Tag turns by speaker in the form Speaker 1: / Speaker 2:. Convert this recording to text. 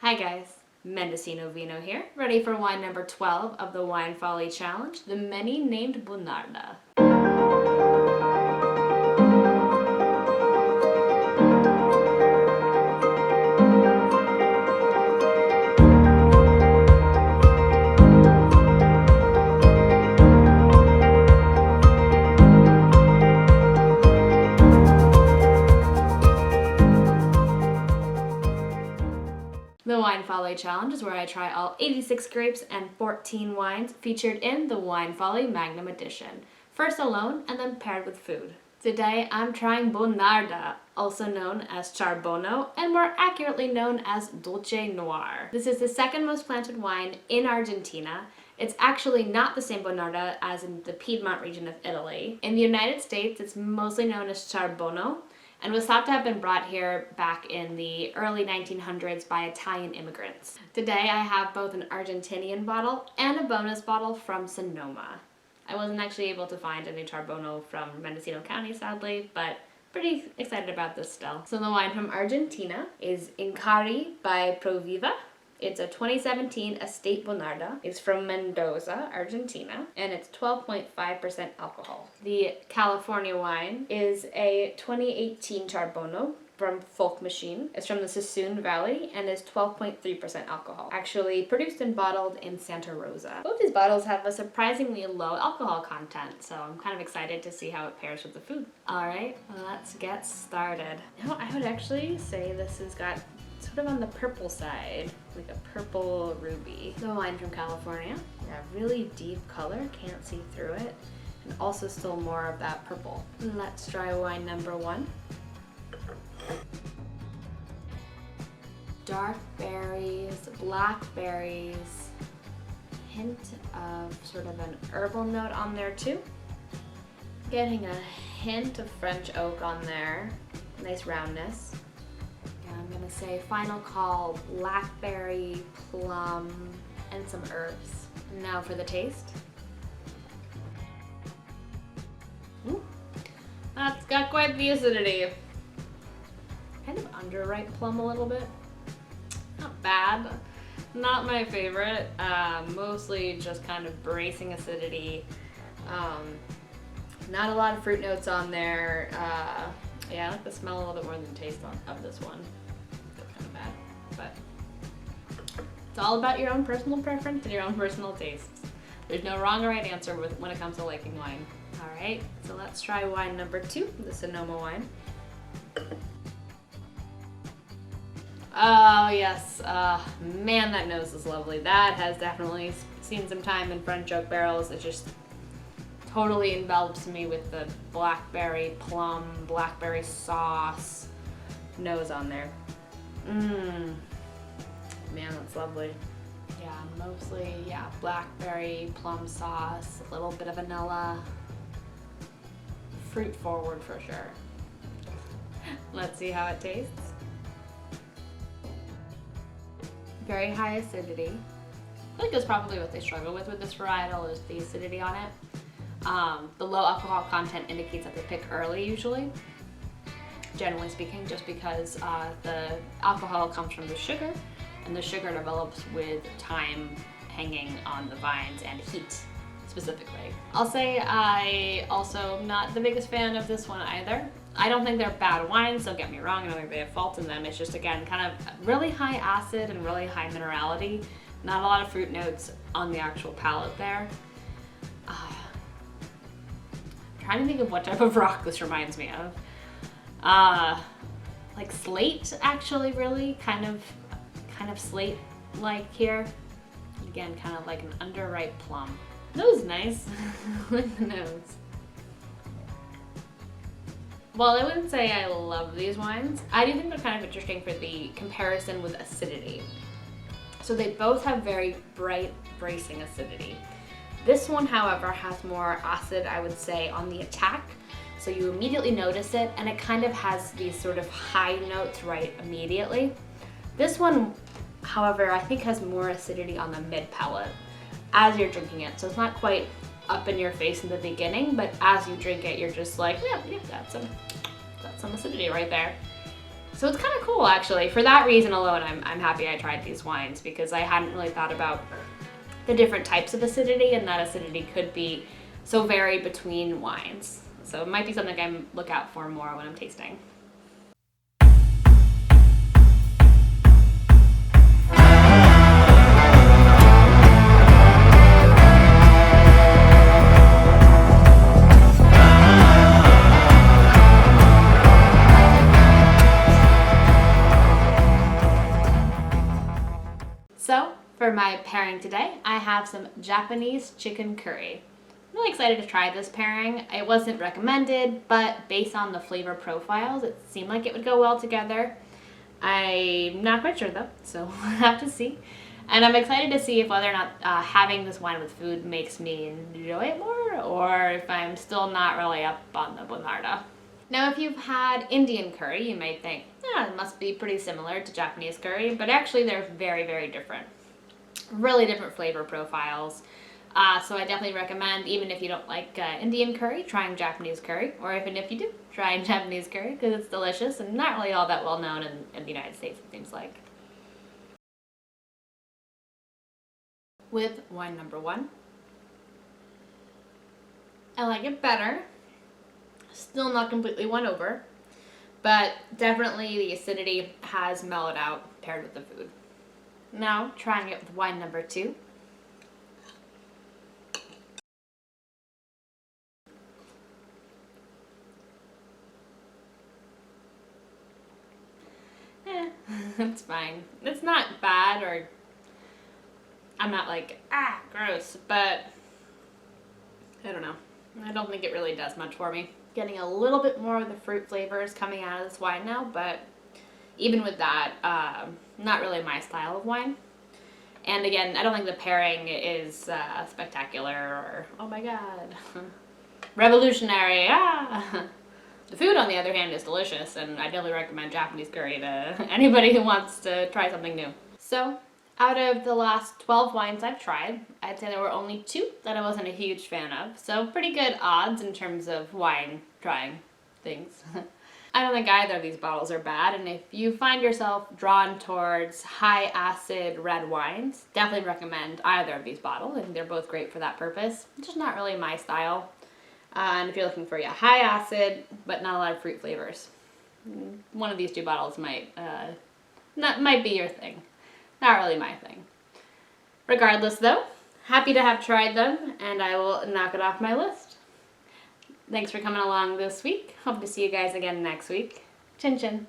Speaker 1: Hi guys, Mendocino Vino here, ready for wine number 12 of the Wine Folly Challenge, the many named Bonarda. The Wine Folly Challenge is where I try all 86 grapes and 14 wines featured in the Wine Folly Magnum Edition, first alone and then paired with food. Today I'm trying Bonarda, also known as Charbono and more accurately known as Dolce Noir. This is the second most planted wine in Argentina. It's actually not the same Bonarda as in the Piedmont region of Italy. In the United States, it's mostly known as Charbono, and was thought to have been brought here back in the early 1900s by Italian immigrants. Today I have both an Argentinian bottle and a bonus bottle from Sonoma. I wasn't actually able to find any Charbono from Mendocino County, sadly, but pretty excited about this still. So the wine from Argentina is Inkarri by Proviva. It's a 2017 Estate Bonarda. It's from Mendoza, Argentina, and it's 12.5% alcohol. The California wine is a 2018 Charbono from Folk Machine. It's from the Sassoon Valley and is 12.3% alcohol. Actually produced and bottled in Santa Rosa. Both these bottles have a surprisingly low alcohol content, so I'm kind of excited to see how it pairs with the food. All right, let's get started. Now, I would actually say this has got sort of on the purple side, like a purple ruby. The wine from California, yeah, really deep color, can't see through it, and also still more of that purple. Let's try wine number 1. Dark berries, blackberries, hint of sort of an herbal note on there too. Getting a hint of French oak on there, nice roundness. I'm gonna say final call, blackberry, plum, and some herbs. Now for the taste. Ooh, that's got quite the acidity. Kind of underripe plum a little bit. Not bad, not my favorite. Mostly just kind of bracing acidity. Not a lot of fruit notes on there. Yeah, I like the smell a little bit more than the taste of this one. That's kind of bad, but it's all about your own personal preference and your own personal tastes. There's no wrong or right answer when it comes to liking wine. All right, so let's try wine number 2, the Sonoma wine. Oh yes, man, that nose is lovely. That has definitely seen some time in French oak barrels. It just totally envelops me with the blackberry plum, blackberry sauce nose on there. Man, that's lovely. Yeah, mostly, yeah, blackberry plum sauce, a little bit of vanilla. Fruit forward for sure. Let's see how it tastes. Very high acidity. I think that's probably what they struggle with this varietal, is the acidity on it. The low alcohol content indicates that they pick early usually, generally speaking, just because the alcohol comes from the sugar, and the sugar develops with time hanging on the vines and heat specifically. I'll say I also am not the biggest fan of this one either. I don't think they're bad wines, don't get me wrong, I don't think they have fault in them. It's just, again, kind of really high acid and really high minerality. Not a lot of fruit notes on the actual palate there. Trying to think of what type of rock this reminds me of. Like slate, actually, really, kind of slate-like here. Again, kind of like an underripe plum. Nose nice. I like the nose. Well, I wouldn't say I love these wines. I do think they're kind of interesting for the comparison with acidity. So they both have very bright, bracing acidity. This one, however, has more acid, I would say, on the attack. So you immediately notice it, and it kind of has these sort of high notes right immediately. This one, however, I think has more acidity on the mid palate as you're drinking it. So it's not quite up in your face in the beginning, but as you drink it, you're just like, yeah, that's some acidity right there. So it's kind of cool, actually. For that reason alone, I'm happy I tried these wines, because I hadn't really thought about the different types of acidity, and that acidity could be so varied between wines. So it might be something I look out for more when I'm tasting. So, for my pairing today, I have some Japanese chicken curry. I'm really excited to try this pairing. It wasn't recommended, but based on the flavor profiles, it seemed like it would go well together. I'm not quite sure though, so we'll have to see. And I'm excited to see if whether or not having this wine with food makes me enjoy it more, or if I'm still not really up on the Bonarda. Now, if you've had Indian curry, you may think, yeah, it must be pretty similar to Japanese curry, but actually they're very, very different. Really different flavor profiles. So I definitely recommend, even if you don't like Indian curry, trying Japanese curry, or even if you do, trying Japanese curry, because it's delicious and not really all that well known in the United States, it seems like. With wine number 1, I like it better. Still not completely won over, but definitely the acidity has mellowed out paired with the food. Now, trying it with wine number 2. It's fine. It's not bad, or I'm not like, gross, but I don't know. I don't think it really does much for me. Getting a little bit more of the fruit flavors coming out of this wine now, but even with that, not really my style of wine. And again, I don't think the pairing is spectacular or, oh my god, revolutionary, The food, on the other hand, is delicious, and I definitely recommend Japanese curry to anybody who wants to try something new. So, out of the last 12 wines I've tried, I'd say there were only 2 that I wasn't a huge fan of. So pretty good odds in terms of wine trying things. I don't think either of these bottles are bad, and if you find yourself drawn towards high acid red wines, definitely recommend either of these bottles. I think they're both great for that purpose. It's just not really my style. And if you're looking for high acid, but not a lot of fruit flavors, one of these 2 bottles might be your thing. Not really my thing. Regardless though, happy to have tried them, and I will knock it off my list. Thanks for coming along this week. Hope to see you guys again next week. Chin chin.